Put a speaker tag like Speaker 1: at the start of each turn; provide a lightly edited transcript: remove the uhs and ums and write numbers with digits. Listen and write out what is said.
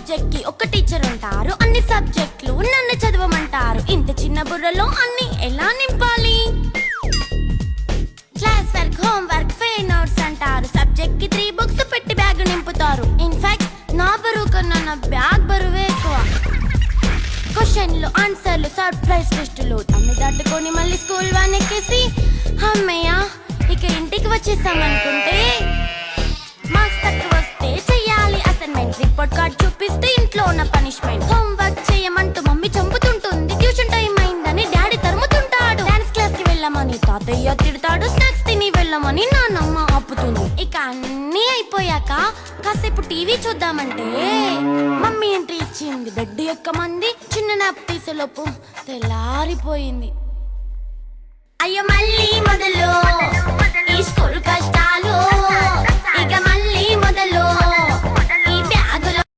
Speaker 1: Subject కి ఒక teacher ఉంటారు, అన్ని సబ్జెక్టులు నన్ను చదవమంటారు. ఇంత చిన్న బుర్రలో అన్ని ఎలా నింపాలి? Class work, home work, fair notes అంటారు. సబ్జెక్ట్ కి 3 బుక్స్ పెట్టి బ్యాగ్ నింపుతారు. ఇన్ఫాక్ట్ నా బరువు కన్నా నా బ్యాగ్ బరువే ఎక్కువ. క్వశ్చన్లు, ఆన్సర్లు, సర్ప్రైజ్ టెస్టులు అన్ని దాటుకొని మళ్ళీ స్కూల్ వ్యాన్ ఎక్కేసి అమ్మయ్య ఇక ఇంటికి వచ్చేసామనుకుంటే మార్క్స్ తక్కువ వస్తే చెయ్యాలి అసైన్మెంట్. రిపోర్ట్ కార్డ్ చూపిస్తే ఇంట్లో ఉన్న పనిష్మెంట్. హోమ్ వర్క్ చేయమంటూ మమ్మీ చంపుతుంటుంది. ట్యూషన్ టైం అయిందని డాడీ తరుముతుంటాడు. డాన్స్ క్లాస్ కి వెళ్ళమని తాతయ్య తిడతాడు. స్నాక్స్ తిని వెళ్ళమని నాన్నమ్మ ఆపుతుంది. ఇక అన్నీ అయిపోయాక కాసేపు టీవీ చూద్దామంటే మమ్మీ ఎంట్రీ ఇచ్చింది. బెడ్ ఎక్కమంది. చిన్న నాప్ తీసేలోపు తెల్లారిపోయింది. అయ్యో మళ్ళీ మొదలు ఈ స్కూల్ కష్టాలు.